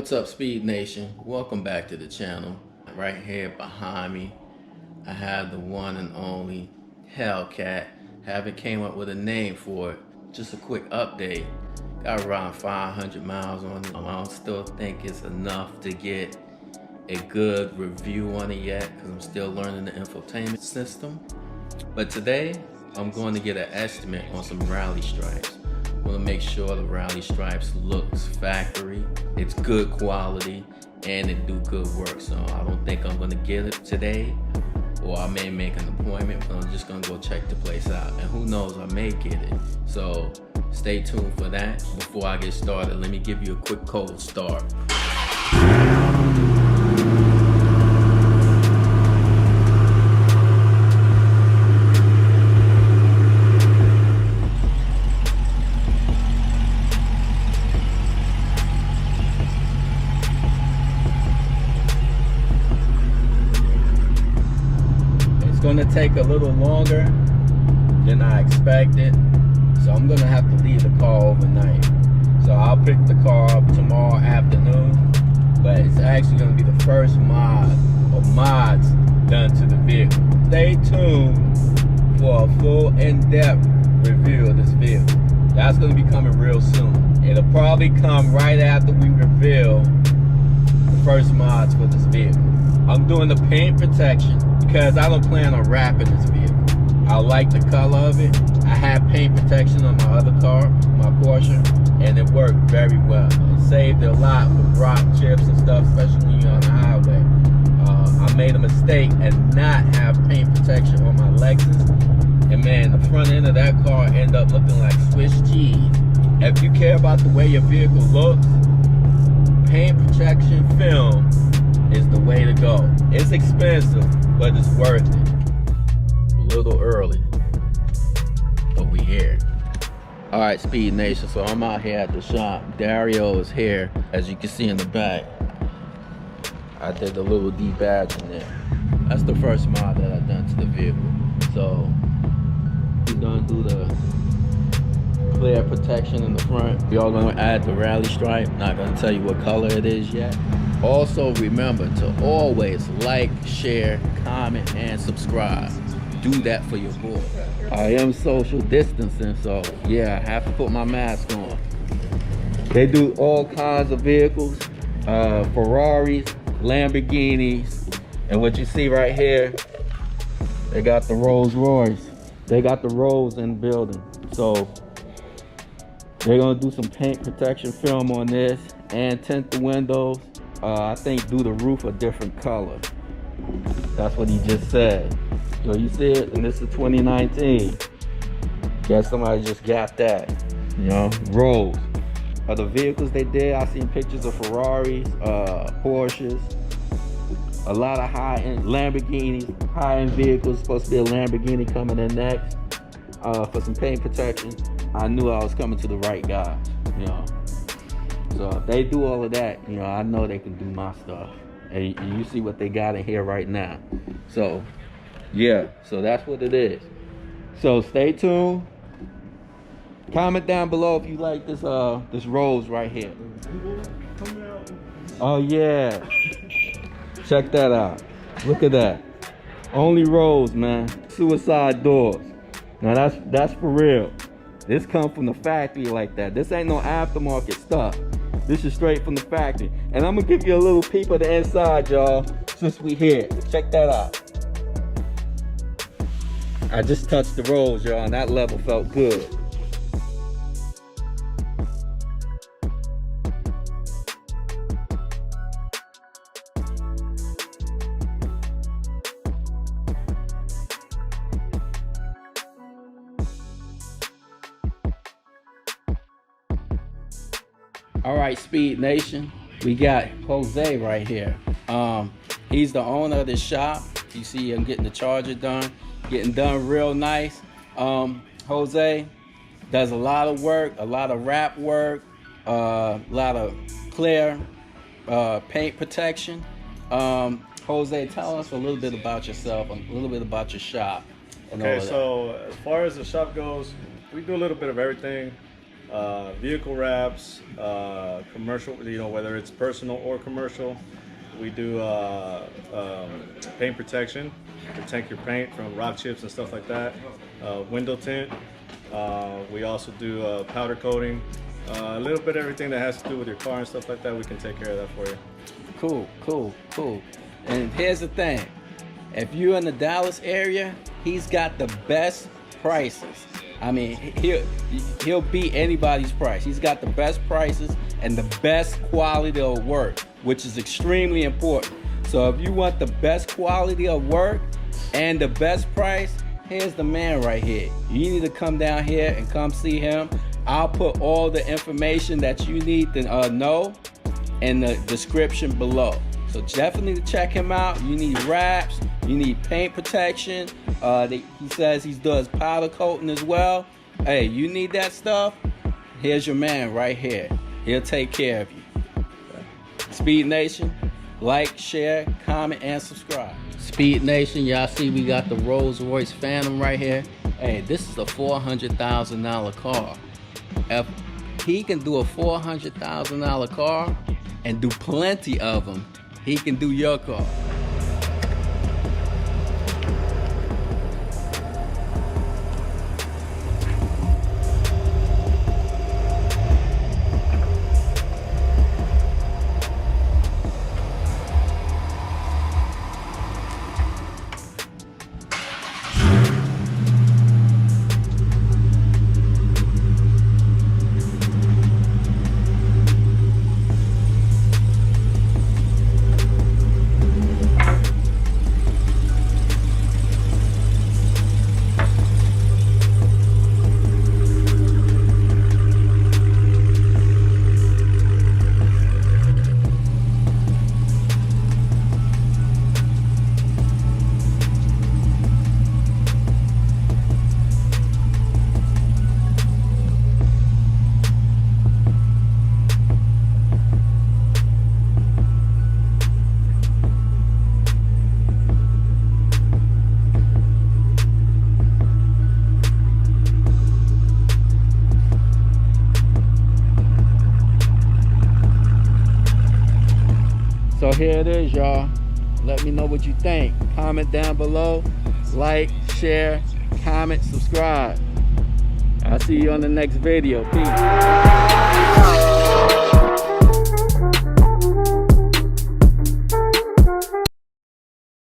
What's up, Speed Nation? Welcome back to the channel. Right here behind me, I have the one and only Hellcat. Haven't came up with a name for it. Just a quick update. Got around 500 miles on it. I don't still think it's enough to get a good review on it yet because I'm still learning the infotainment system. But today, I'm going to get an estimate on some rally stripes. I want to make sure the rally stripes looks factory, it's good quality, and it do good work. So I don't think I'm going to get it today, or I may make an appointment, but I'm just going to go check the place out. And who knows, I may get it. So stay tuned for that. Before I get started, let me give you a quick cold start. It's gonna take a little longer than I expected, so I'm gonna have to leave the car overnight. So I'll pick the car up tomorrow afternoon, but it's actually gonna be the first mod or mods done to the vehicle. Stay tuned for a full in-depth review of this vehicle. That's gonna be coming real soon. It'll probably come right after we reveal the first mods for this vehicle. I'm doing the paint protection because I don't plan on wrapping this vehicle. I like the color of it. I have paint protection on my other car, my Porsche, and it worked very well. It saved a lot from rock chips and stuff, especially when you're on the highway. I made a mistake and not have paint protection on my Lexus, and man, the front end of that car ended up looking like Swiss cheese. If you care about the way your vehicle looks, paint protection film is the way to go. It's expensive, but it's worth it. A little early, but we here. All right, Speed Nation, so I'm out here at the shop. Dario is here, as you can see in the back. I did a little debadge in there. That's the first mod that I've done to the vehicle. So he's gonna do the clear protection in the front. We are gonna add the rally stripe. Not gonna tell you what color it is yet. Also remember to always like, share, comment, and subscribe. Do that for your boy. I am social distancing, so yeah, I have to put my mask on. They do all kinds of vehicles, Ferraris, Lamborghinis, and what you see right here, they got the Rolls Royce. They got the Rolls in the building. So they're gonna do some paint protection film on this and tint the windows. I think do the roof a different color. That's what he just said. So you see it, and this is 2019. Guess somebody just got that. You know, Rolls. The vehicles they did, I seen pictures of Ferraris, Porsches, a lot of high-end Lamborghinis, high-end vehicles. Supposed to be a Lamborghini coming in next. For some paint protection, I knew I was coming to the right guy. You know. So if they do all of that, you know, I know they can do my stuff. And you see what they got in here right now. So, yeah, so that's what it is. So stay tuned. Comment down below if you like this this rose right here. Oh yeah. Check that out. Look at that. Only rose, man. Suicide doors. Now that's for real. This comes from the factory like that. This ain't no aftermarket stuff. This is straight from the factory. And I'm gonna give you a little peep of the inside, y'all, since we here. Check that out. I just touched the rolls, y'all, and that level felt good. All right, Speed Nation, we got Jose right here. He's the owner of this shop. You see him getting the charger done, getting done real nice. Jose does a lot of work, a lot of wrap work, a lot of clear paint protection. Jose, tell us a little bit about yourself, a little bit about your shop. Okay, so as far as the shop goes, we do a little bit of everything. vehicle wraps, commercial, whether it's personal or commercial. We do paint protection, protect your paint from rock chips and stuff like that. Window tint. We also do powder coating. A little bit of everything that has to do with your car and stuff like that, we can take care of that for you. Cool. And here's the thing. If you're in the Dallas area, he's got the best prices. I mean, he'll beat anybody's price. He's got the best prices and the best quality of work, which is extremely important. So if you want the best quality of work and the best price, here's the man right here. You need to come down here and come see him. I'll put all the information that you need to know in the description below. So definitely check him out. You need wraps, you need paint protection. He says he does powder coating as well. Hey, you need that stuff? Here's your man right here. He'll take care of you. Speed Nation, like, share, comment, and subscribe. Speed Nation, y'all see we got the Rolls Royce Phantom right here. Hey, this is a $400,000 car. If he can do a $400,000 car and do plenty of them, he can do your car. So here it is, y'all. Let me know what you think. Comment down below. Like, share, comment, subscribe. I'll see you on the next video. Peace.